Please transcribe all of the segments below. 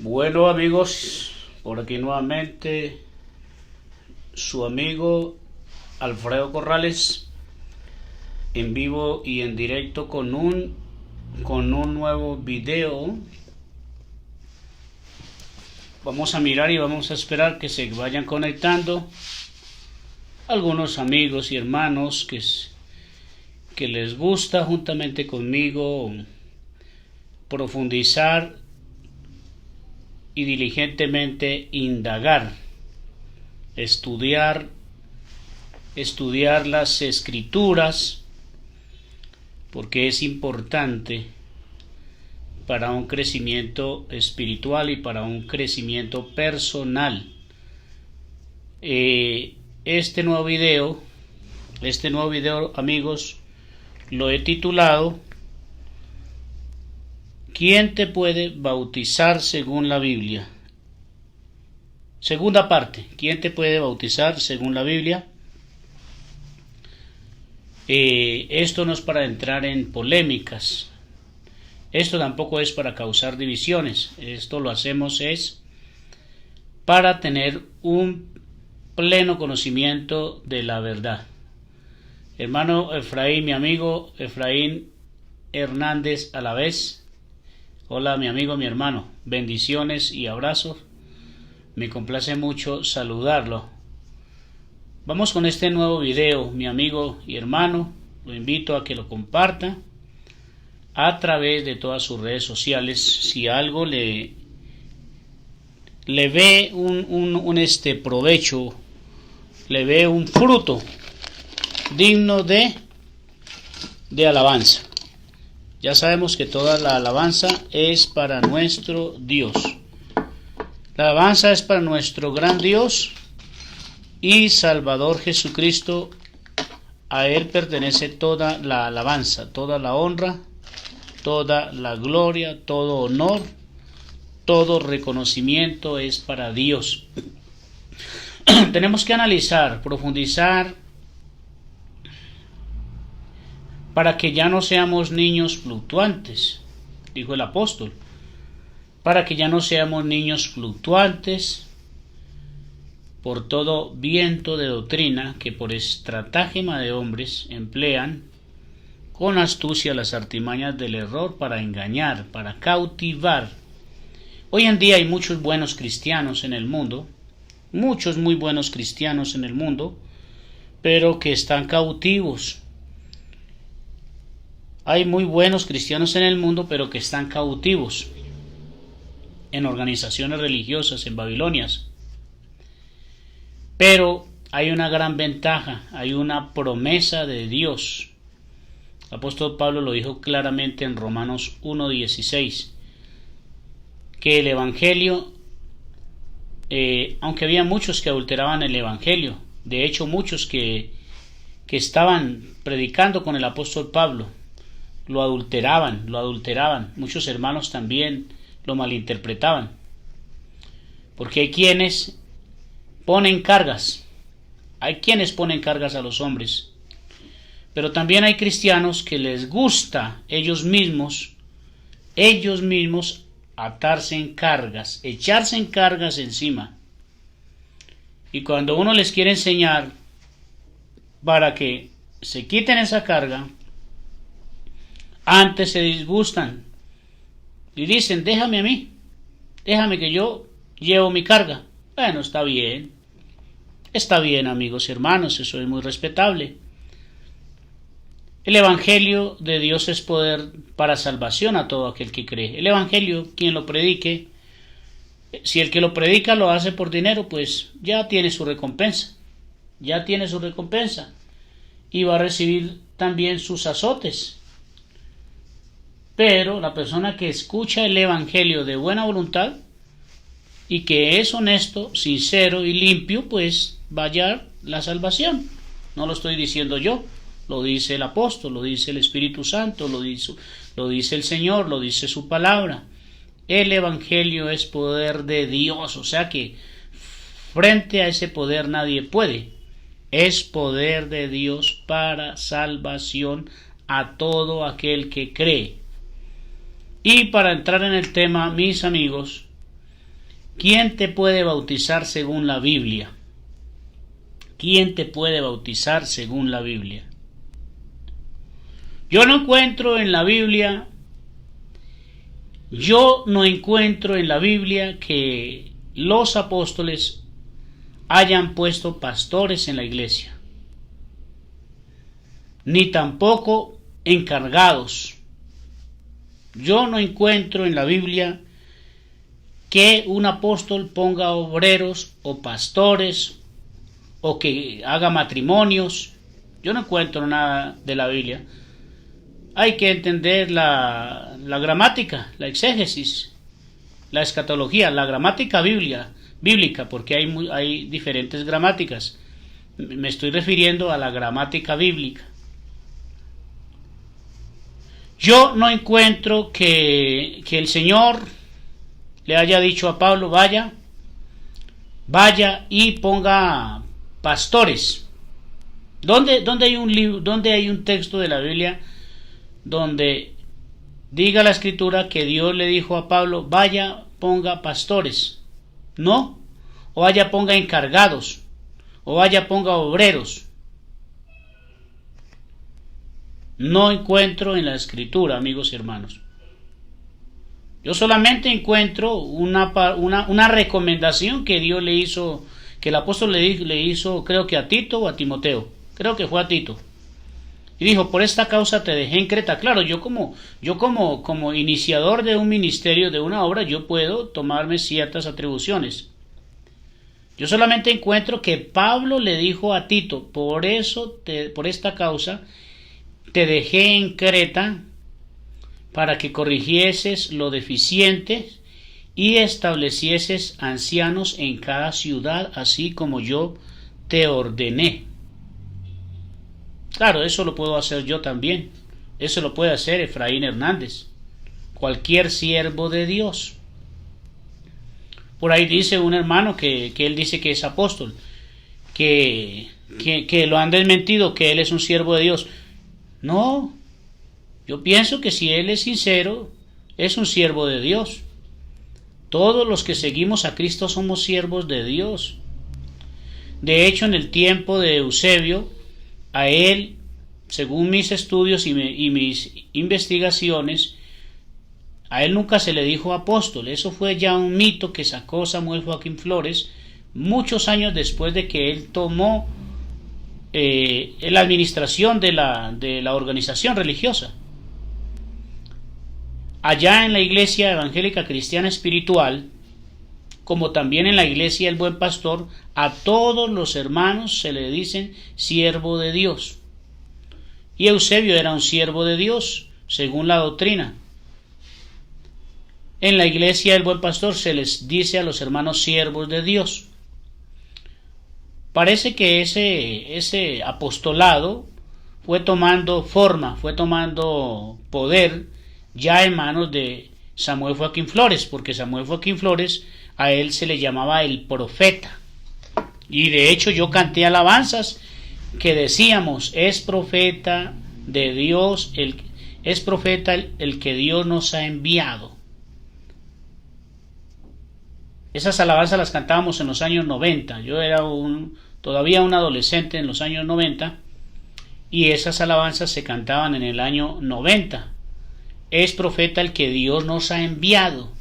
Bueno amigos, por aquí nuevamente su amigo Alfredo Corrales en vivo y en directo con un nuevo video. Vamos a mirar y vamos a esperar que se vayan conectando algunos amigos y hermanos que les gusta juntamente conmigo profundizar y diligentemente indagar, estudiar las escrituras, porque es importante para un crecimiento espiritual y para un crecimiento personal. Este nuevo video, amigos, lo he titulado ¿Quién te puede bautizar según la Biblia? Segunda parte, ¿quién te puede bautizar según la Biblia? Esto no es para entrar en polémicas, esto tampoco es para causar divisiones, esto lo hacemos es para tener un pleno conocimiento de la verdad. Hermano Efraín, mi amigo Efraín Hernández Alavés, hola mi amigo, mi hermano, bendiciones y abrazos, me complace mucho saludarlo. Vamos con este nuevo video, mi amigo y hermano, lo invito a que lo comparta a través de todas sus redes sociales. Si algo le ve un provecho, le ve un fruto digno de alabanza. Ya sabemos que toda la alabanza es para nuestro Dios. La alabanza es para nuestro gran Dios y Salvador Jesucristo. A Él pertenece toda la alabanza, toda la honra, toda la gloria, todo honor, todo reconocimiento es para Dios. Tenemos que analizar, profundizar, para que ya no seamos niños fluctuantes, dijo el apóstol, para que ya no seamos niños fluctuantes por todo viento de doctrina que por estratagema de hombres emplean con astucia las artimañas del error para engañar, para cautivar. Hoy en día hay muchos buenos cristianos en el mundo, muchos muy buenos cristianos en el mundo, pero que están cautivos. Hay muy buenos cristianos en el mundo, pero que están cautivos en organizaciones religiosas, en Babilonias. Pero hay una gran ventaja, hay una promesa de Dios. El apóstol Pablo lo dijo claramente en Romanos 1:16, que el Evangelio, aunque había muchos que adulteraban el Evangelio, de hecho muchos que estaban predicando con el apóstol Pablo, lo adulteraban, muchos hermanos también lo malinterpretaban, porque hay quienes ponen cargas a los hombres, pero también hay cristianos que les gusta ellos mismos atarse en cargas, echarse en cargas encima, y cuando uno les quiere enseñar para que se quiten esa carga, antes se disgustan y dicen: déjame a mí, déjame que yo llevo mi carga. Bueno, está bien amigos y hermanos, eso es muy respetable. El Evangelio de Dios es poder para salvación a todo aquel que cree. El Evangelio, quien lo predique, si el que lo predica lo hace por dinero, pues ya tiene su recompensa, y va a recibir también sus azotes. Pero la persona que escucha el Evangelio de buena voluntad y que es honesto, sincero y limpio, pues va a hallar la salvación. No lo estoy diciendo yo, lo dice el apóstol, lo dice el Espíritu Santo, lo dice el Señor, lo dice su palabra. El Evangelio es poder de Dios, o sea que frente a ese poder nadie puede. Es poder de Dios para salvación a todo aquel que cree. Y para entrar en el tema, mis amigos, ¿Quién te puede bautizar según la Biblia? ¿Quién te puede bautizar según la Biblia? Yo no encuentro en la Biblia que los apóstoles hayan puesto pastores en la iglesia, ni tampoco encargados. Yo no encuentro en la Biblia que un apóstol ponga obreros o pastores o que haga matrimonios. Yo no encuentro nada de la Biblia. Hay que entender la gramática, la exégesis, la escatología, la gramática bíblica, porque hay diferentes gramáticas. Me estoy refiriendo a la gramática bíblica. Yo no encuentro que el Señor le haya dicho a Pablo, vaya y ponga pastores. ¿Dónde hay un texto de la Biblia donde diga la Escritura que Dios le dijo a Pablo, vaya, ponga pastores? No. O vaya, ponga encargados, o vaya, ponga obreros. No encuentro en la Escritura, amigos y hermanos. Yo solamente encuentro una recomendación que Dios le hizo, que el apóstol le hizo, creo que a Tito o a Timoteo. Creo que fue a Tito. Y dijo, por esta causa te dejé en Creta. Claro, yo como iniciador de un ministerio, de una obra, yo puedo tomarme ciertas atribuciones. Yo solamente encuentro que Pablo le dijo a Tito, por esta causa te dejé en Creta para que corrigieses lo deficiente y establecieses ancianos en cada ciudad, así como yo te ordené. Claro, eso lo puedo hacer yo también. Eso lo puede hacer Efraín Hernández, cualquier siervo de Dios. Por ahí dice un hermano que él dice que es apóstol, que lo han desmentido, que él es un siervo de Dios. No, yo pienso que si él es sincero, es un siervo de Dios. Todos los que seguimos a Cristo somos siervos de Dios. De hecho, en el tiempo de Eusebio, a él, según mis estudios y mis investigaciones, a él nunca se le dijo apóstol. Eso fue ya un mito que sacó Samuel Joaquín Flores muchos años después de que él tomó la administración de la organización religiosa. Allá en la Iglesia Evangélica Cristiana Espiritual, como también en la Iglesia El Buen Pastor, a todos los hermanos se le dicen siervo de Dios. Y Eusebio era un siervo de Dios, según la doctrina. En la Iglesia El Buen Pastor se les dice a los hermanos siervos de Dios. Parece que ese apostolado fue tomando forma, fue tomando poder ya en manos de Samuel Joaquín Flores, porque Samuel Joaquín Flores, a él se le llamaba el profeta. Y de hecho yo canté alabanzas que decíamos, es profeta de Dios, es profeta el que Dios nos ha enviado. Esas alabanzas las cantábamos en los años 90. Yo era todavía un adolescente en los años 90 y esas alabanzas se cantaban en el año 90. Es profeta el que Dios nos ha enviado.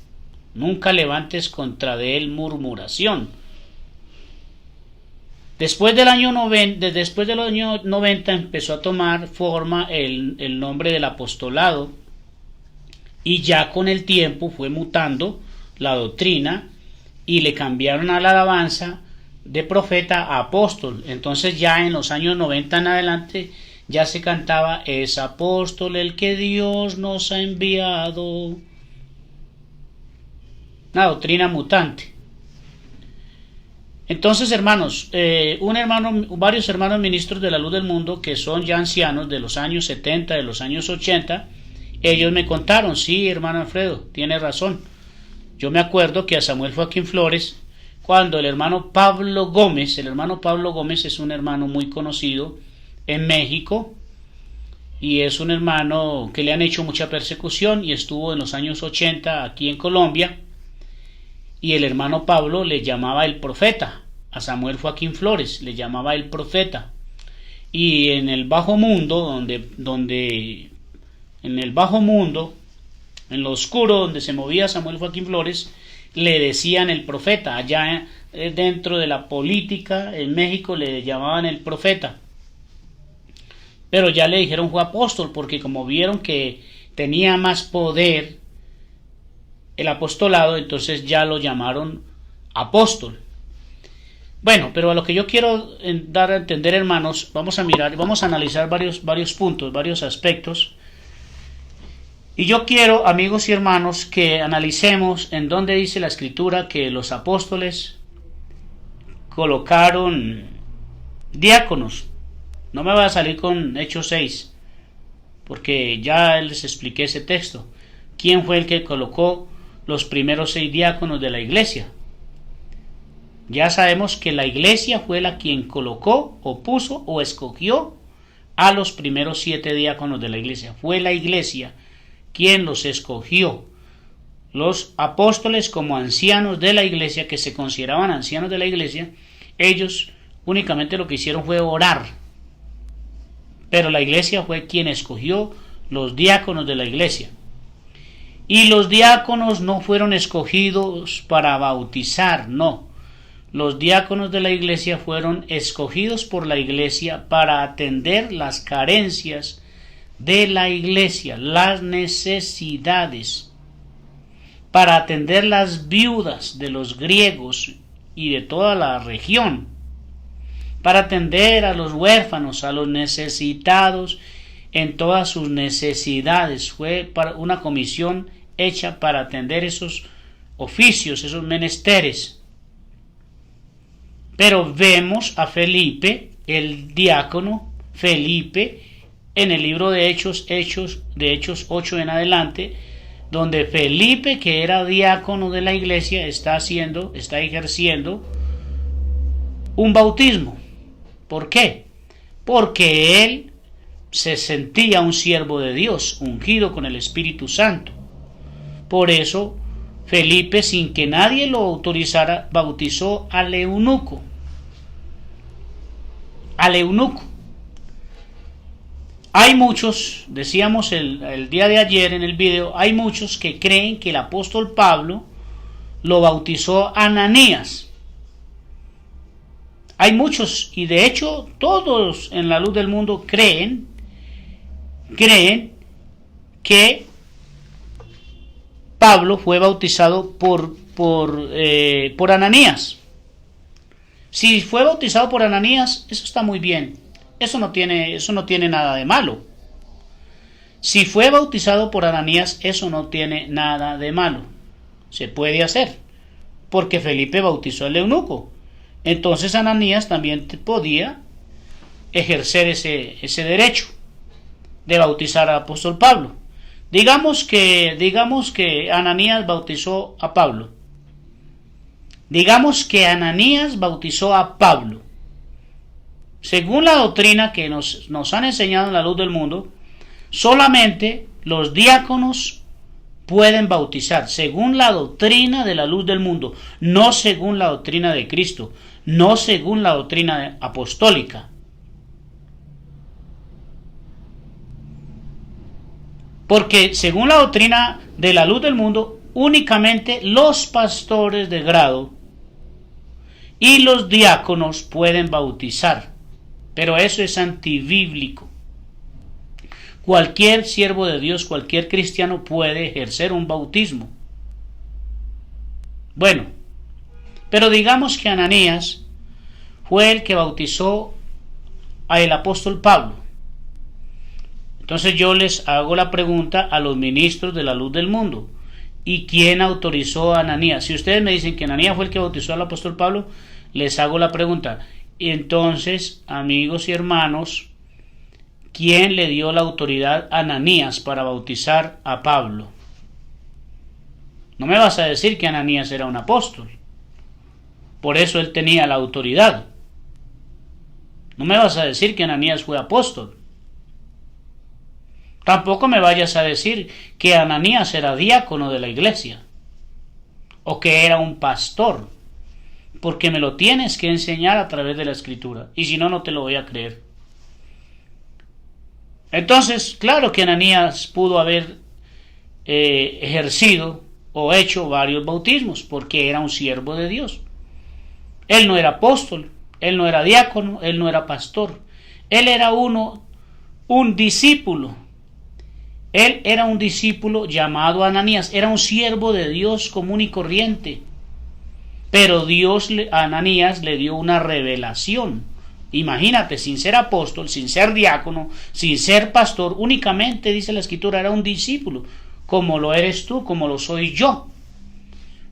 Nunca levantes contra de él murmuración. Después del año 90 empezó a tomar forma el nombre del apostolado y ya con el tiempo fue mutando la doctrina y le cambiaron a la alabanza de profeta a apóstol. Entonces ya en los años 90 en adelante ya se cantaba, es apóstol el que Dios nos ha enviado. Una doctrina mutante. Entonces, hermanos, varios hermanos ministros de la luz del mundo que son ya ancianos de los años 70, de los años 80, ellos me contaron, sí, hermano Alfredo, tiene razón. Yo me acuerdo que a Samuel Joaquín Flores, cuando el hermano Pablo Gómez es un hermano muy conocido en México y es un hermano que le han hecho mucha persecución y estuvo en los años 80 aquí en Colombia. y el hermano Pablo le llamaba el profeta. A Samuel Joaquín Flores le llamaba el profeta. Y en el bajo mundo, en el bajo mundo, en lo oscuro donde se movía Samuel Joaquín Flores, le decían el profeta. Allá dentro de la política en México le llamaban el profeta. Pero ya le dijeron fue apóstol, porque como vieron que tenía más poder el apostolado, entonces ya lo llamaron apóstol. Bueno, pero a lo que yo quiero dar a entender, hermanos, vamos a analizar varios puntos, varios aspectos. Y yo quiero, amigos y hermanos, que analicemos en dónde dice la Escritura que los apóstoles colocaron diáconos. No me voy a salir con Hechos 6, porque ya les expliqué ese texto. ¿Quién fue el que colocó los primeros 6 diáconos de la iglesia? Ya sabemos que la iglesia fue la quien colocó o puso o escogió a los primeros 7 diáconos de la iglesia. Fue la iglesia quien los escogió. Los apóstoles, como ancianos de la iglesia, que se consideraban ancianos de la iglesia, ellos únicamente lo que hicieron fue orar. Pero la iglesia fue quien escogió los diáconos de la iglesia. Y los diáconos no fueron escogidos para bautizar, no. Los diáconos de la iglesia fueron escogidos por la iglesia para atender las carencias de la iglesia, las necesidades, para atender las viudas de los griegos y de toda la región, para atender a los huérfanos, a los necesitados en todas sus necesidades. Fue para una comisión hecha para atender esos oficios, esos menesteres. Pero vemos a Felipe, el diácono Felipe, en el libro de Hechos 8 en adelante, donde Felipe, que era diácono de la iglesia, está ejerciendo un bautismo. ¿Por qué? Porque él se sentía un siervo de Dios, ungido con el Espíritu Santo. Por eso Felipe, sin que nadie lo autorizara, bautizó al eunuco. Hay muchos, decíamos el día de ayer en el video, hay muchos que creen que el apóstol Pablo lo bautizó a Ananías. Hay muchos, y de hecho todos en la luz del mundo creen que Pablo fue bautizado por Ananías. Si fue bautizado por Ananías, eso está muy bien. Eso no tiene nada de malo. Si fue bautizado por Ananías, eso no tiene nada de malo. Se puede hacer, porque Felipe bautizó al eunuco. Entonces Ananías también podía ejercer ese derecho de bautizar al apóstol Pablo. Digamos que Ananías bautizó a Pablo. Digamos que Ananías bautizó a Pablo. Según la doctrina que nos han enseñado en la luz del mundo, solamente los diáconos pueden bautizar, según la doctrina de la luz del mundo, no según la doctrina de Cristo, no según la doctrina apostólica. Porque según la doctrina de la luz del mundo, únicamente los pastores de grado y los diáconos pueden bautizar. Pero eso es antibíblico. Cualquier siervo de Dios, cualquier cristiano puede ejercer un bautismo. Bueno, pero digamos que Ananías fue el que bautizó al apóstol Pablo. Entonces yo les hago la pregunta a los ministros de la luz del mundo: ¿y quién autorizó a Ananías? Si ustedes me dicen que Ananías fue el que bautizó al apóstol Pablo, les hago la pregunta: y entonces, amigos y hermanos, ¿quién le dio la autoridad a Ananías para bautizar a Pablo? No me vas a decir que Ananías era un apóstol, por eso él tenía la autoridad. No me vas a decir que Ananías fue apóstol. Tampoco me vayas a decir que Ananías era diácono de la iglesia, o que era un pastor, porque me lo tienes que enseñar a través de la Escritura, y si no, no te lo voy a creer. Entonces, claro que Ananías pudo haber ejercido o hecho varios bautismos, porque era un siervo de Dios. Él no era apóstol, él no era diácono, él no era pastor, él era un discípulo. Él era un discípulo llamado Ananías, era un siervo de Dios común y corriente. Pero Dios a Ananías le dio una revelación. Imagínate, sin ser apóstol, sin ser diácono, sin ser pastor, únicamente, dice la Escritura, era un discípulo, como lo eres tú, como lo soy yo.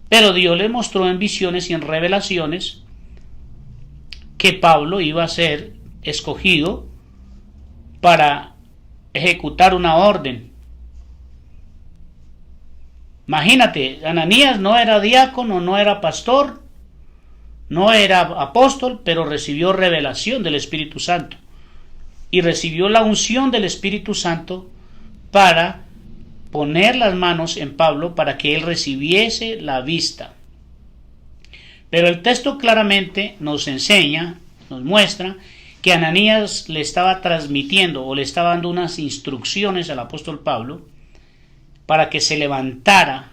Pero Dios le mostró en visiones y en revelaciones que Pablo iba a ser escogido para ejecutar una orden. Imagínate, Ananías no era diácono, no era pastor, no era apóstol, pero recibió revelación del Espíritu Santo y recibió la unción del Espíritu Santo para poner las manos en Pablo para que él recibiese la vista. Pero el texto claramente nos enseña, nos muestra que Ananías le estaba transmitiendo o le estaba dando unas instrucciones al apóstol Pablo para que se levantara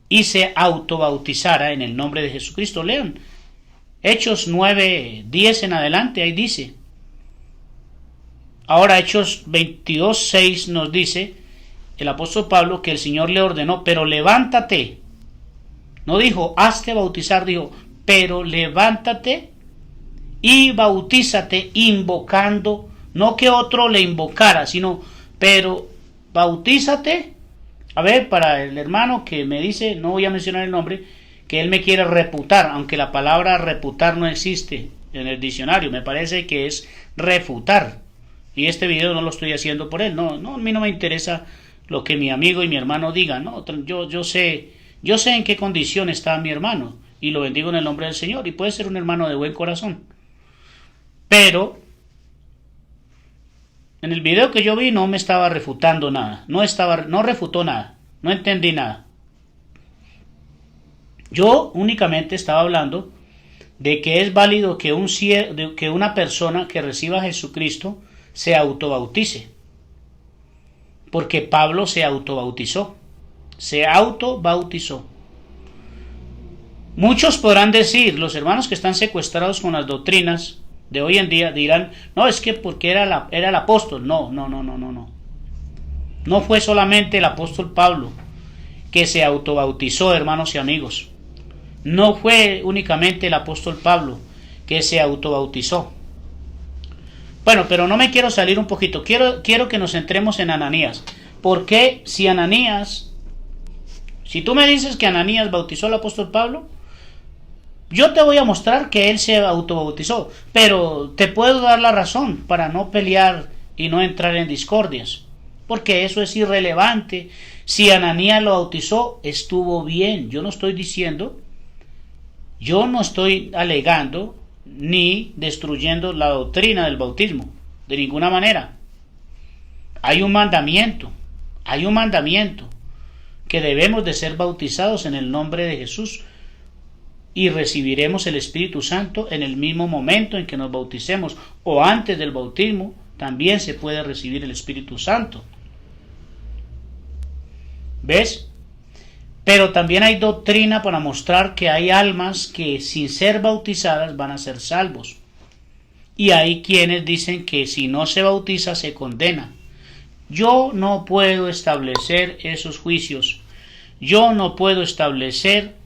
y se autobautizara en el nombre de Jesucristo. Lean Hechos 9:10 en adelante, ahí dice. Ahora Hechos 22:6 nos dice el apóstol Pablo que el Señor le ordenó, pero levántate. No dijo hazte bautizar, dijo, pero levántate y bautízate invocando, no que otro le invocara, sino, pero bautízate. A ver, para el hermano que me dice, no voy a mencionar el nombre, que él me quiere reputar, aunque la palabra reputar no existe en el diccionario, me parece que es refutar. Y este video no lo estoy haciendo por él, no, a mí no me interesa lo que mi amigo y mi hermano digan, no, yo sé en qué condición está mi hermano, y lo bendigo en el nombre del Señor, y puede ser un hermano de buen corazón. Pero en el video que yo vi no me estaba refutando nada, no refutó nada, no entendí nada. Yo únicamente estaba hablando de que es válido que una persona que reciba a Jesucristo se autobautice, porque Pablo se autobautizó. Muchos podrán decir, los hermanos que están secuestrados con las doctrinas de hoy en día dirán, no, es que porque era el apóstol. No. No fue solamente el apóstol Pablo que se autobautizó, hermanos y amigos. No fue únicamente el apóstol Pablo que se autobautizó. Bueno, pero no me quiero salir un poquito. Quiero que nos centremos en Ananías. Porque si tú me dices que Ananías bautizó al apóstol Pablo, yo te voy a mostrar que él se autobautizó, pero te puedo dar la razón para no pelear y no entrar en discordias, porque eso es irrelevante. Si Ananías lo bautizó, estuvo bien. Yo no estoy alegando ni destruyendo la doctrina del bautismo, de ninguna manera. Hay un mandamiento que debemos de ser bautizados en el nombre de Jesús y recibiremos el Espíritu Santo en el mismo momento en que nos bauticemos, o antes del bautismo también se puede recibir el Espíritu Santo. ¿Ves? Pero también hay doctrina para mostrar que hay almas que sin ser bautizadas van a ser salvos. Y hay quienes dicen que si no se bautiza se condena. Yo no puedo establecer esos juicios. Yo no puedo establecer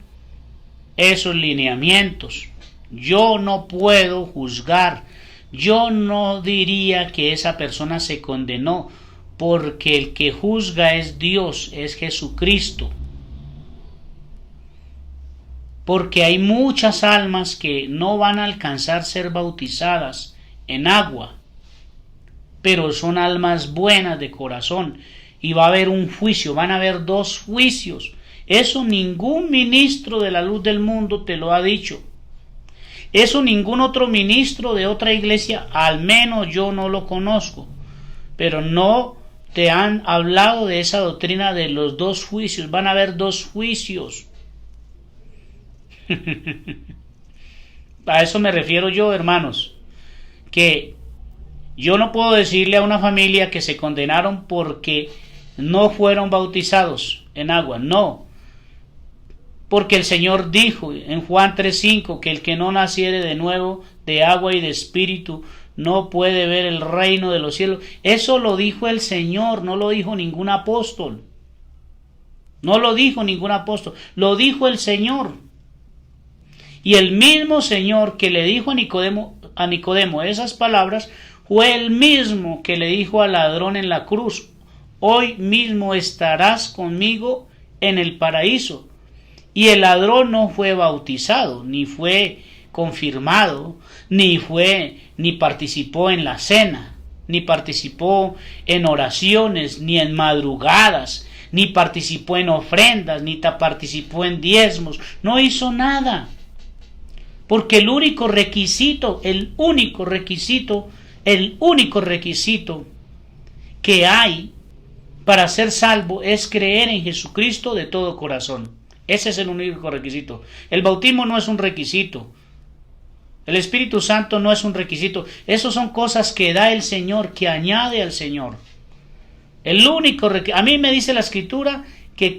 esos lineamientos. Yo no puedo juzgar. Yo no diría que esa persona se condenó, porque el que juzga es Dios, es Jesucristo. Porque hay muchas almas que no van a alcanzar ser bautizadas en agua, pero son almas buenas de corazón, y va a haber un juicio, van a haber dos juicios. Eso ningún ministro de la luz del mundo te lo ha dicho. Eso ningún otro ministro de otra iglesia, al menos yo no lo conozco, pero no te han hablado de esa doctrina de los dos juicios. Van a haber dos juicios. A eso me refiero yo, hermanos, que yo no puedo decirle a una familia que se condenaron porque no fueron bautizados en agua, no, porque el Señor dijo en Juan 3:5 que el que no naciere de nuevo de agua y de espíritu no puede ver el reino de los cielos. Eso lo dijo el Señor, no lo dijo ningún apóstol. No lo dijo ningún apóstol, lo dijo el Señor. Y el mismo Señor que le dijo a Nicodemo esas palabras fue el mismo que le dijo al ladrón en la cruz: hoy mismo estarás conmigo en el paraíso. Y el ladrón no fue bautizado, ni fue confirmado, ni participó en la cena, ni participó en oraciones, ni en madrugadas, ni participó en ofrendas, ni participó en diezmos, no hizo nada. Porque el único requisito que hay para ser salvo es creer en Jesucristo de todo corazón. Ese es el único requisito. El bautismo no es un requisito. El Espíritu Santo no es un requisito. Esas son cosas que da el Señor, que añade al Señor. A mí me dice la Escritura que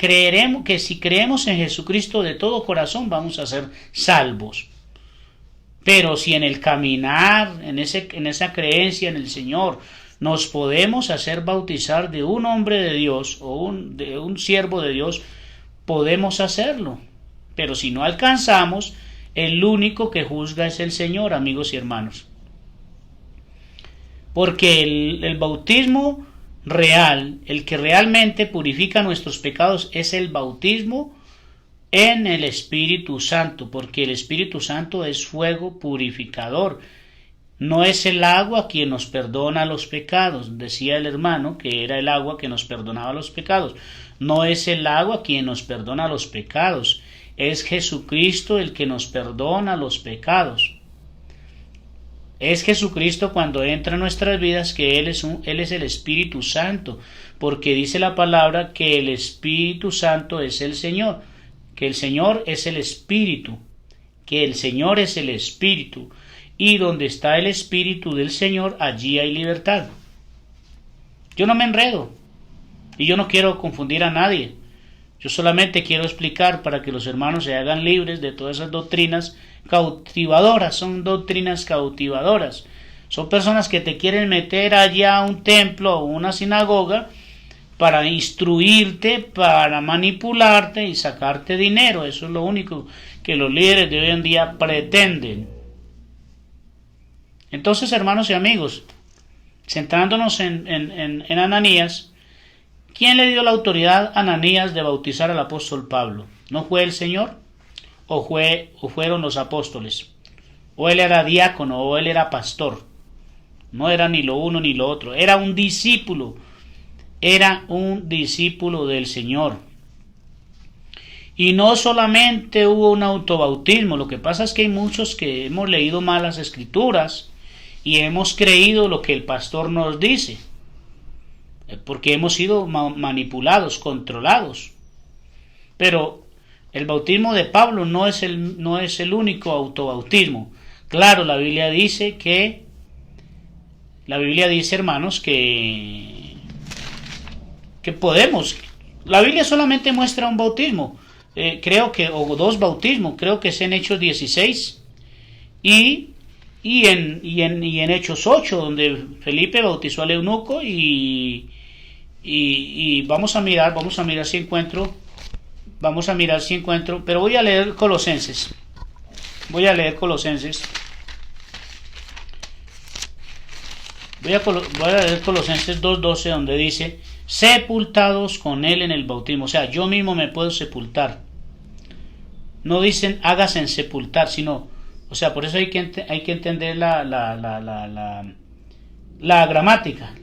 si creemos en Jesucristo de todo corazón vamos a ser salvos. Pero si en el caminar, en esa creencia en el Señor, nos podemos hacer bautizar de un hombre de Dios o de un siervo de Dios, podemos hacerlo. Pero si no alcanzamos, el único que juzga es el Señor, amigos y hermanos. Porque el bautismo real, el que realmente purifica nuestros pecados, es el bautismo en el Espíritu Santo, porque el Espíritu Santo es fuego purificador. No es el agua quien nos perdona los pecados, decía el hermano que era el agua que nos perdonaba los pecados. No es el agua quien nos perdona los pecados, es Jesucristo el que nos perdona los pecados. Es Jesucristo cuando entra en nuestras vidas, que Él es el Espíritu Santo, porque dice la palabra que el Espíritu Santo es el Señor, que el Señor es el Espíritu, y donde está el Espíritu del Señor, allí hay libertad. Yo no me enredo, y yo no quiero confundir a nadie. Yo solamente quiero explicar para que los hermanos se hagan libres de todas esas doctrinas cautivadoras. Son doctrinas cautivadoras. Son personas que te quieren meter allá a un templo o una sinagoga para instruirte, para manipularte y sacarte dinero. Eso es lo único que los líderes de hoy en día pretenden. Entonces, hermanos y amigos, centrándonos en Ananías, ¿quién le dio la autoridad a Ananías de bautizar al apóstol Pablo? ¿No fue el Señor? ¿O fueron los apóstoles? ¿O él era diácono o él era pastor? No era ni lo uno ni lo otro, era un discípulo del Señor. Y no solamente hubo un autobautismo, lo que pasa es que hay muchos que hemos leído mal las Escrituras y hemos creído lo que el pastor nos dice, porque hemos sido manipulados, controlados. Pero el bautismo de Pablo no es el único autobautismo. Claro, la Biblia dice, hermanos, que podemos. La Biblia solamente muestra un bautismo, o dos bautismos, creo que es en Hechos 16 y en Hechos 8, donde Felipe bautizó al eunuco y vamos a mirar si encuentro, pero voy a leer Colosenses. Voy a leer Colosenses 2:12, donde dice: sepultados con él en el bautismo. O sea, yo mismo me puedo sepultar. No dicen hágase sepultar, sino, o sea, por eso hay que entender la gramática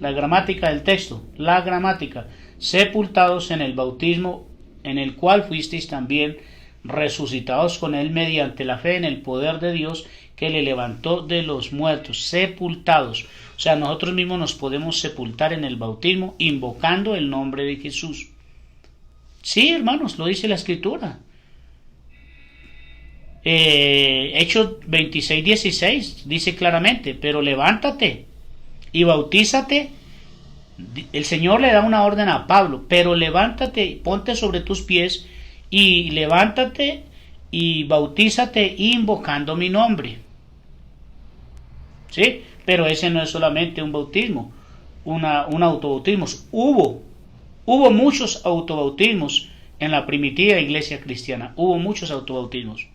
del texto, la gramática. Sepultados en el bautismo en el cual fuisteis también resucitados con él mediante la fe en el poder de Dios que le levantó de los muertos. Sepultados, o sea, nosotros mismos nos podemos sepultar en el bautismo invocando el nombre de Jesús. Sí, hermanos, lo dice la Escritura. Hechos 26:16 dice claramente, pero levántate y bautízate. El Señor le da una orden a Pablo, pero levántate, ponte sobre tus pies y levántate y bautízate invocando mi nombre. ¿Sí? Pero ese no es solamente un bautismo, un autobautismo. Hubo muchos autobautismos en la primitiva iglesia cristiana. Hubo muchos autobautismos.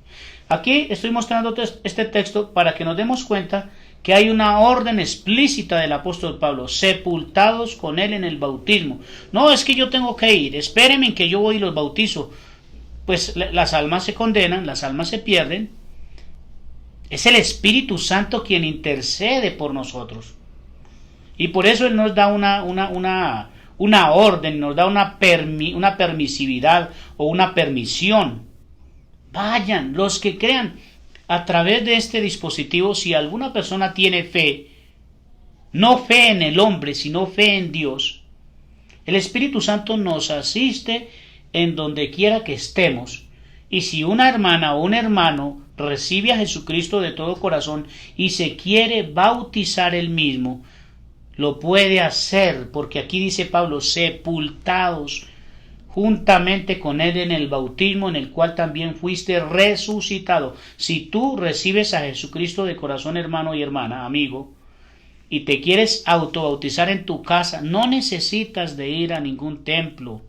Aquí estoy mostrando este texto para que nos demos cuenta que hay una orden explícita del apóstol Pablo: sepultados con él en el bautismo. No es que yo tengo que ir, espérenme en que yo voy y los bautizo. Pues las almas se condenan, las almas se pierden. Es el Espíritu Santo quien intercede por nosotros. Y por eso Él nos da una orden, nos da una permisividad o una permisión. Vayan, los que crean. A través de este dispositivo, si alguna persona tiene fe, no fe en el hombre, sino fe en Dios, el Espíritu Santo nos asiste en donde quiera que estemos. Y si una hermana o un hermano recibe a Jesucristo de todo corazón y se quiere bautizar él mismo, lo puede hacer, porque aquí dice Pablo, sepultados juntamente con él en el bautismo, en el cual también fuiste resucitado. Si tú recibes a Jesucristo de corazón, hermano y hermana, amigo, y te quieres autobautizar en tu casa, no necesitas de ir a ningún templo,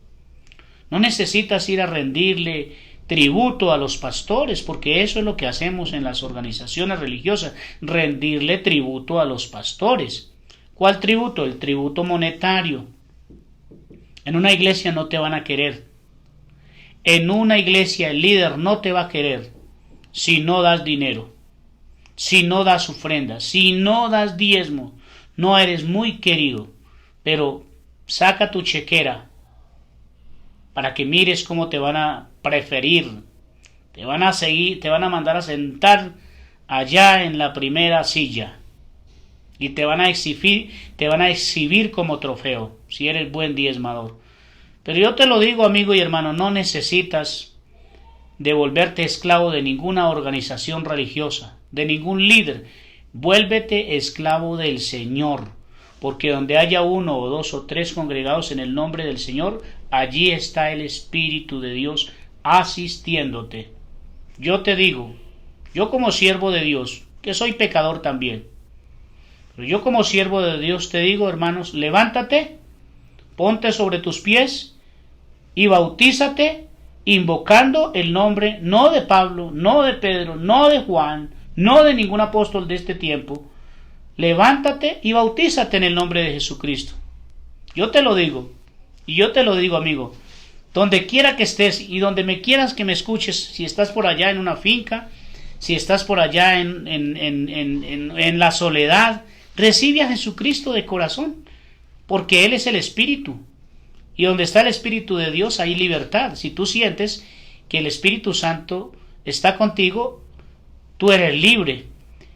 no necesitas ir a rendirle tributo a los pastores, porque eso es lo que hacemos en las organizaciones religiosas, rendirle tributo a los pastores. ¿Cuál tributo? El tributo monetario. En una iglesia no te van a querer. En una iglesia el líder no te va a querer si no das dinero, si no das ofrendas, si no das diezmo. No eres muy querido, pero saca tu chequera para que mires cómo te van a preferir. Te van a seguir, te van a mandar a sentar allá en la primera silla y te van a exhibir como trofeo si eres buen diezmador. Pero yo te lo digo, amigo y hermano, no necesitas de volverte esclavo de ninguna organización religiosa, de ningún líder. Vuélvete esclavo del Señor, porque donde haya uno o dos o tres congregados en el nombre del Señor, allí está el Espíritu de Dios asistiéndote. Yo te digo, yo como siervo de Dios, que soy pecador también, pero yo como siervo de Dios te digo, hermanos, levántate, ponte sobre tus pies y bautízate invocando el nombre no de Pablo, no de Pedro, no de Juan, no de ningún apóstol de este tiempo. Levántate y bautízate en el nombre de Jesucristo. Yo te lo digo, y yo te lo digo, amigo, donde quiera que estés y donde me quieras que me escuches, si estás por allá en una finca, si estás por allá en la soledad, recibe a Jesucristo de corazón, porque Él es el Espíritu. Y donde está el Espíritu de Dios hay libertad. Si tú sientes que el Espíritu Santo está contigo, tú eres libre.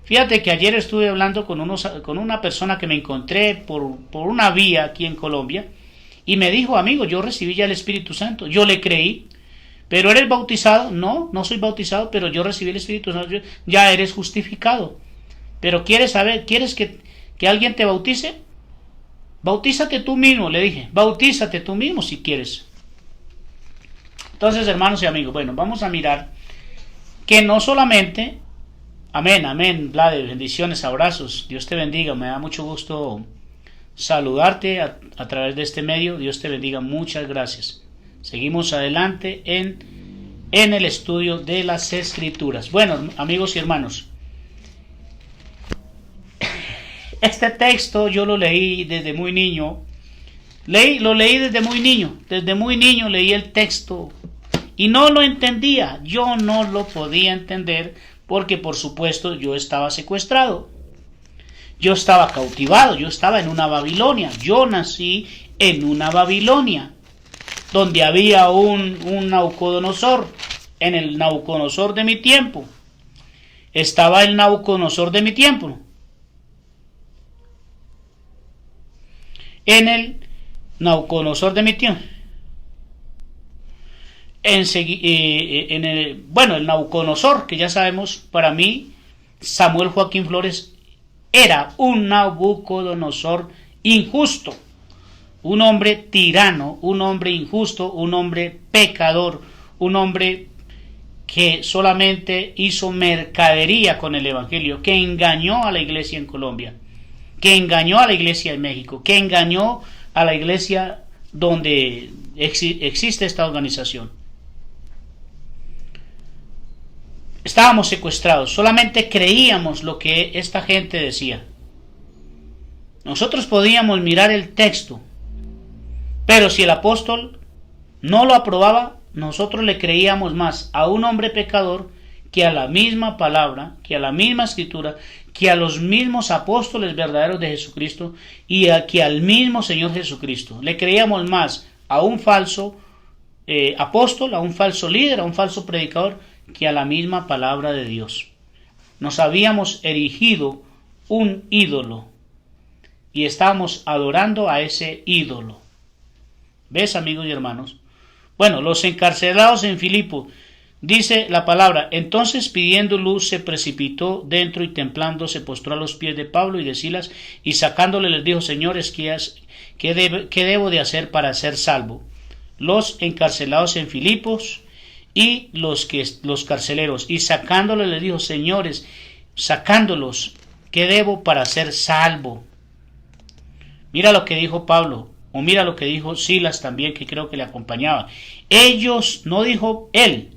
Fíjate que ayer estuve hablando con una persona que me encontré por una vía aquí en Colombia y me dijo, amigo, yo recibí ya el Espíritu Santo. Yo le creí. ¿Pero eres bautizado? No, no soy bautizado, pero yo recibí el Espíritu Santo. Ya eres justificado. Pero ¿quieres que alguien te bautice? Bautízate tú mismo, le dije. Bautízate tú mismo si quieres. Entonces, hermanos y amigos, bueno, vamos a mirar que no solamente, amén, Vlad, bendiciones, abrazos, Dios te bendiga, me da mucho gusto saludarte a través de este medio, Dios te bendiga, muchas gracias. Seguimos adelante en el estudio de las Escrituras. Bueno, amigos y hermanos, este texto yo lo leí desde muy niño. Lo leí desde muy niño leí el texto y no lo entendía. Yo no lo podía entender porque, por supuesto, yo estaba secuestrado. Yo estaba cautivado, yo estaba en una Babilonia. Yo nací en una Babilonia donde había un Nabucodonosor. En el Nabucodonosor de mi tiempo estaba el Nabucodonosor de mi tiempo. En el Nabucodonosor de mi tiempo. el Nabucodonosor, que ya sabemos, para mí, Samuel Joaquín Flores era un Nabucodonosor injusto, un hombre tirano, un hombre injusto, un hombre pecador, un hombre que solamente hizo mercadería con el Evangelio, que engañó a la iglesia en Colombia, que engañó a la iglesia en México, que engañó a la iglesia donde existe esta organización. Estábamos secuestrados, solamente creíamos lo que esta gente decía. Nosotros podíamos mirar el texto, pero si el apóstol no lo aprobaba, nosotros le creíamos más a un hombre pecador que a la misma palabra, que a la misma escritura, que a los mismos apóstoles verdaderos de Jesucristo y que al mismo Señor Jesucristo. Le creíamos más a un falso apóstol, a un falso líder, a un falso predicador, que a la misma palabra de Dios. Nos habíamos erigido un ídolo y estábamos adorando a ese ídolo. ¿Ves, amigos y hermanos? Bueno, los encarcelados en Filipo, dice la palabra, entonces pidiendo luz se precipitó dentro y temblando se postró a los pies de Pablo y de Silas y sacándole les dijo, señores, ¿qué debo de hacer para ser salvo? Los encarcelados en Filipos y los carceleros, y sacándole les dijo, señores, sacándolos, ¿qué debo para ser salvo? Mira lo que dijo Pablo, o mira lo que dijo Silas también, que creo que le acompañaba. Ellos, no dijo él,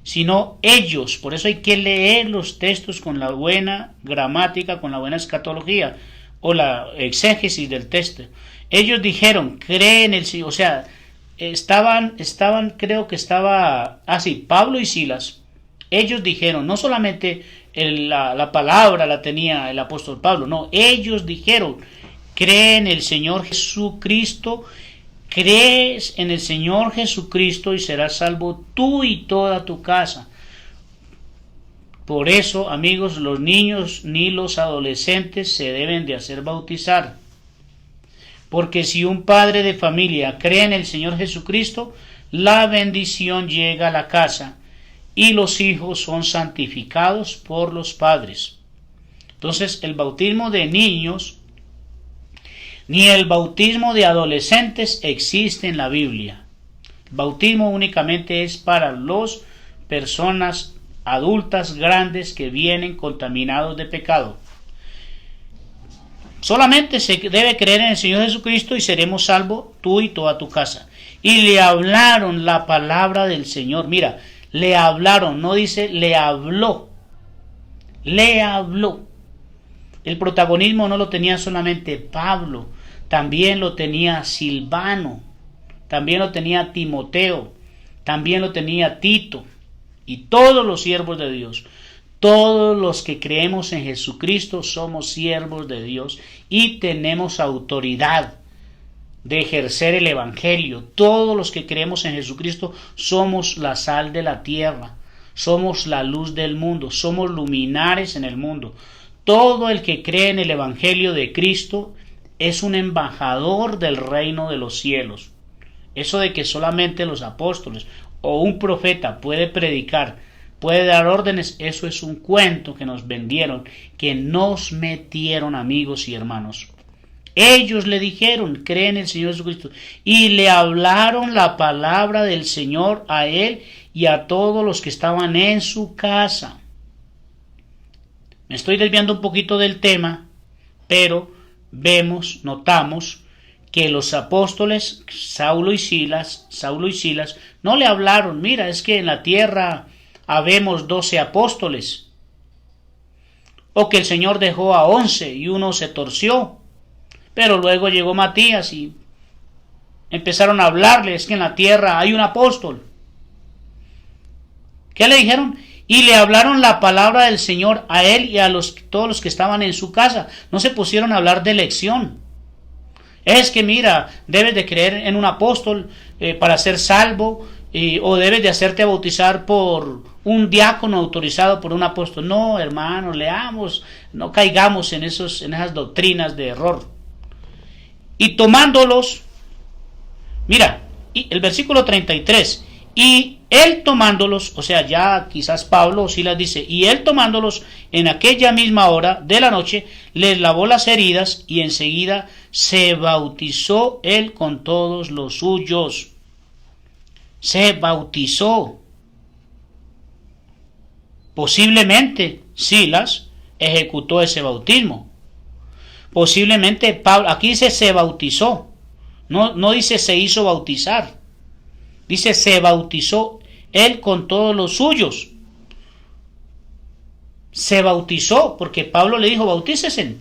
sino ellos. Por eso hay que leer los textos con la buena gramática, con la buena escatología, o la exégesis del texto. Ellos dijeron, cree en el Señor, o sea, estaban, creo que estaba, Pablo y Silas, ellos dijeron, no solamente la palabra la tenía el apóstol Pablo, no, ellos dijeron, cree en el Señor Jesucristo, crees en el Señor Jesucristo y serás salvo tú y toda tu casa. Por eso, amigos, los niños ni los adolescentes se deben de hacer bautizar. Porque si un padre de familia cree en el Señor Jesucristo, la bendición llega a la casa y los hijos son santificados por los padres. Entonces, el bautismo de niños ni el bautismo de adolescentes existe en la Biblia. El bautismo únicamente es para las personas adultas grandes que vienen contaminados de pecado. Solamente se debe creer en el Señor Jesucristo y seremos salvos tú y toda tu casa. Y le hablaron la palabra del Señor. Mira, le hablaron, no dice le habló. Le habló. El protagonismo no lo tenía solamente Pablo, también lo tenía Silvano, también lo tenía Timoteo, también lo tenía Tito y todos los siervos de Dios. Todos los que creemos en Jesucristo somos siervos de Dios y tenemos autoridad de ejercer el Evangelio. Todos los que creemos en Jesucristo somos la sal de la tierra, somos la luz del mundo, somos luminares en el mundo. Todo el que cree en el Evangelio de Cristo es un embajador del reino de los cielos. Eso de que solamente los apóstoles o un profeta puede predicar, puede dar órdenes, eso es un cuento que nos vendieron, que nos metieron, amigos y hermanos. Ellos le dijeron, cree en el Señor Jesucristo, y le hablaron la palabra del Señor a él y a todos los que estaban en su casa. Me estoy desviando un poquito del tema, pero notamos que los apóstoles Saulo y Silas no le hablaron, mira, es que en la tierra habemos 12 apóstoles, o que el Señor dejó a 11 y uno se torció, pero luego llegó Matías y empezaron a hablarle, es que en la tierra hay un apóstol. ¿Qué le dijeron? Y le hablaron la palabra del Señor a él y a todos los que estaban en su casa. No se pusieron a hablar de elección. Es que mira, debes de creer en un apóstol para ser salvo, o debes de hacerte bautizar por un diácono autorizado por un apóstol. No, hermanos, leamos, no caigamos en esas doctrinas de error. Y tomándolos, mira, el versículo 33, Y él tomándolos, o sea, ya quizás Pablo o Silas dice, y él tomándolos en aquella misma hora de la noche, les lavó las heridas y enseguida se bautizó él con todos los suyos. Se bautizó. Posiblemente Silas ejecutó ese bautismo. Posiblemente Pablo, aquí dice se bautizó, no dice se hizo bautizar. Dice se bautizó él con todos los suyos. Se bautizó porque Pablo le dijo bautícesen.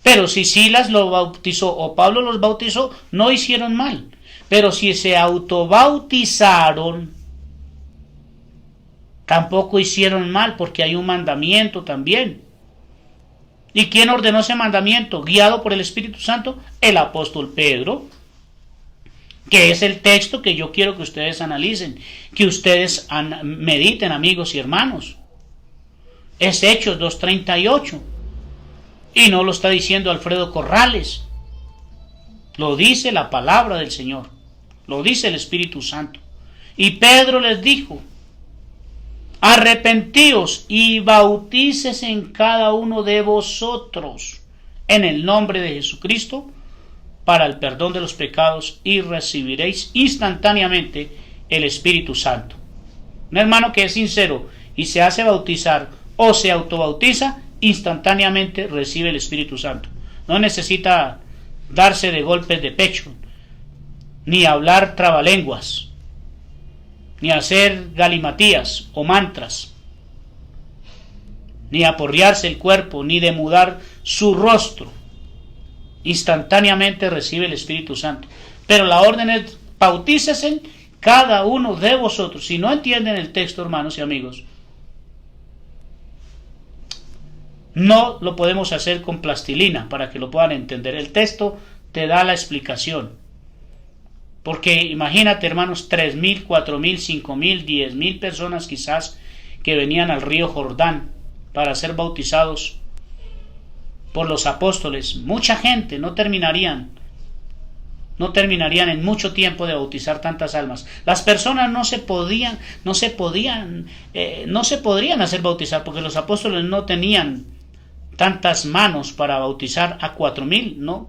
Pero si Silas lo bautizó o Pablo los bautizó, no hicieron mal. Pero si se autobautizaron, tampoco hicieron mal, porque hay un mandamiento también. ¿Y quién ordenó ese mandamiento? Guiado por el Espíritu Santo, el apóstol Pedro, que es el texto que yo quiero que ustedes analicen, que ustedes mediten, amigos y hermanos. Es Hechos 2:38. Y no lo está diciendo Alfredo Corrales. Lo dice la palabra del Señor. Lo dice el Espíritu Santo. Y Pedro les dijo, arrepentíos y bautícese en cada uno de vosotros en el nombre de Jesucristo para el perdón de los pecados y recibiréis instantáneamente el Espíritu Santo. Un hermano que es sincero y se hace bautizar o se autobautiza, instantáneamente recibe el Espíritu Santo. No necesita darse de golpes de pecho, ni hablar trabalenguas, ni hacer galimatías o mantras, ni aporrearse el cuerpo, ni demudar su rostro. Instantáneamente recibe el Espíritu Santo. Pero la orden es bautícesen cada uno de vosotros. Si no entienden el texto, hermanos y amigos, no lo podemos hacer con plastilina para que lo puedan entender. El texto te da la explicación. Porque imagínate, hermanos, 3,000, 4,000, 5,000, 10,000 personas quizás que venían al río Jordán para ser bautizados por los apóstoles. Mucha gente, no terminarían en mucho tiempo de bautizar tantas almas. Las personas no se podrían hacer bautizar porque los apóstoles no tenían tantas manos para bautizar a 4,000, ¿no?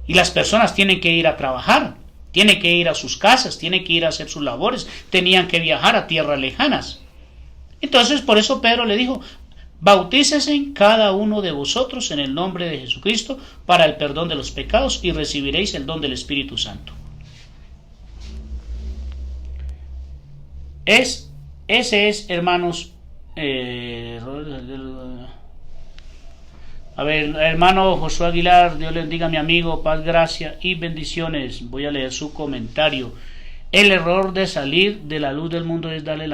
Y las personas tienen que ir a trabajar, tienen que ir a sus casas, tienen que ir a hacer sus labores, tenían que viajar a tierras lejanas. Entonces, por eso Pedro le dijo, bautícesen cada uno de vosotros en el nombre de Jesucristo para el perdón de los pecados y recibiréis el don del Espíritu Santo. Ese es, hermanos, hermano Josué Aguilar, Dios le bendiga, mi amigo, paz, gracia y bendiciones. Voy a leer su comentario. El error de salir de la luz del mundo es darle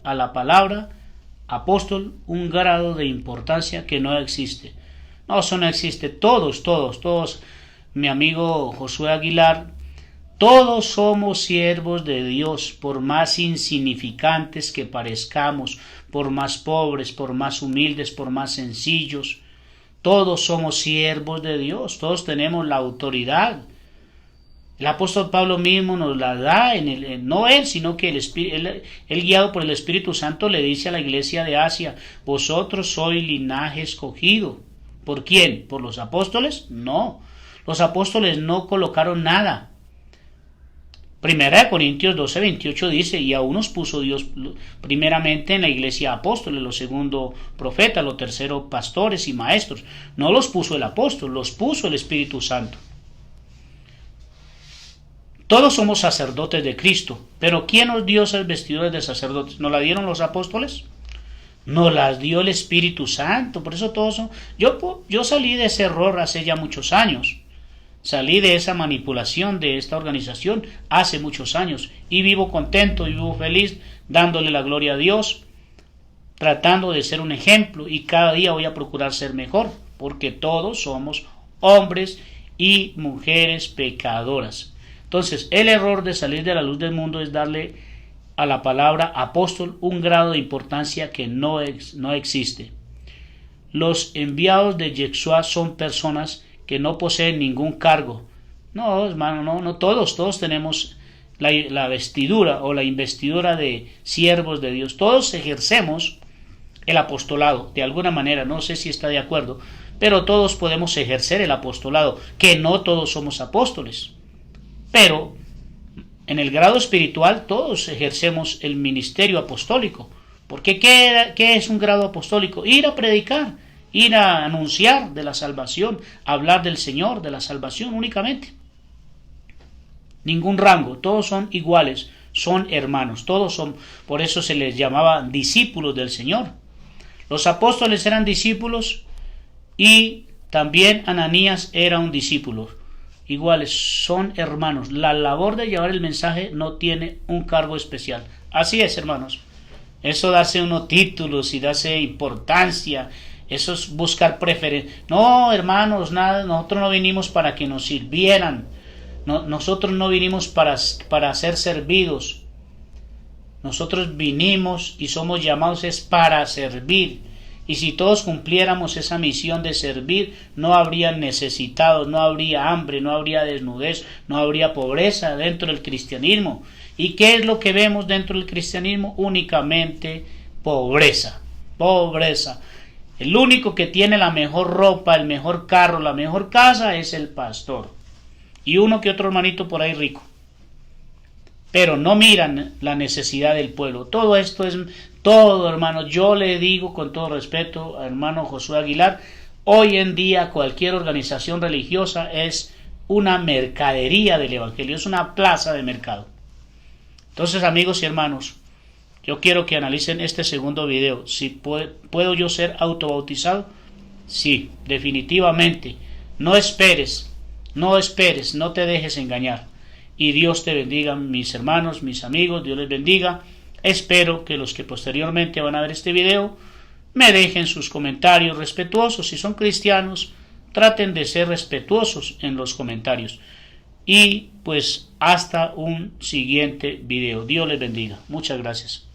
a la palabra apóstol un grado de importancia que no existe. No, eso no existe. Todos, mi amigo Josué Aguilar, todos somos siervos de Dios, por más insignificantes que parezcamos, por más pobres, por más humildes, por más sencillos. Todos somos siervos de Dios, todos tenemos la autoridad. El apóstol Pablo mismo nos la da, no él, sino que él guiado por el Espíritu Santo le dice a la iglesia de Asia, vosotros sois linaje escogido. ¿Por quién? ¿Por los apóstoles? No, los apóstoles no colocaron nada. Primera de Corintios 12:28 dice, y a unos puso Dios primeramente en la iglesia apóstoles, los segundo profetas, los terceros pastores y maestros. No los puso el apóstol, los puso el Espíritu Santo. Todos somos sacerdotes de Cristo, pero ¿quién nos dio esas vestiduras de sacerdotes? ¿Nos la dieron los apóstoles? Nos las dio el Espíritu Santo. Por eso todos son... Yo salí de ese error hace ya muchos años. Salí de esa manipulación de esta organización hace muchos años y vivo contento y vivo feliz dándole la gloria a Dios, tratando de ser un ejemplo, y cada día voy a procurar ser mejor, porque todos somos hombres y mujeres pecadoras. Entonces, el error de salir de la luz del mundo es darle a la palabra apóstol un grado de importancia que no existe. Los enviados de Yeshua son personas que no poseen ningún cargo, No, hermano, no todos tenemos la vestidura o la investidura de siervos de Dios. Todos ejercemos el apostolado, de alguna manera, no sé si está de acuerdo, pero todos podemos ejercer el apostolado, que no todos somos apóstoles, pero en el grado espiritual todos ejercemos el ministerio apostólico, porque ¿qué es un grado apostólico? Ir a predicar, ir a anunciar de la salvación, hablar del Señor, de la salvación únicamente. Ningún rango, todos son iguales, son hermanos, todos son, por eso se les llamaba discípulos del Señor. Los apóstoles eran discípulos y también Ananías era un discípulo. Iguales, son hermanos. La labor de llevar el mensaje no tiene un cargo especial. Así es, hermanos. Eso darse unos títulos y darse importancia, eso es buscar preferencia. No, hermanos, nada, nosotros no vinimos para que nos sirvieran. No, nosotros no vinimos para ser servidos. Nosotros vinimos y somos llamados es para servir. Y si todos cumpliéramos esa misión de servir, no habría necesitados, no habría hambre, no habría desnudez, no habría pobreza dentro del cristianismo. ¿Y qué es lo que vemos dentro del cristianismo? Únicamente pobreza, pobreza. El único que tiene la mejor ropa, el mejor carro, la mejor casa es el pastor. Y uno que otro hermanito por ahí rico. Pero no miran la necesidad del pueblo. Todo esto es todo, hermano. Yo le digo con todo respeto a hermano Josué Aguilar, hoy en día cualquier organización religiosa es una mercadería del evangelio, es una plaza de mercado. Entonces, amigos y hermanos, yo quiero que analicen este segundo video. Si puedo yo ser autobautizado, sí, definitivamente. No esperes, no te dejes engañar. Y Dios te bendiga, mis hermanos, mis amigos, Dios les bendiga. Espero que los que posteriormente van a ver este video me dejen sus comentarios respetuosos. Si son cristianos, traten de ser respetuosos en los comentarios. Y pues hasta un siguiente video. Dios les bendiga. Muchas gracias.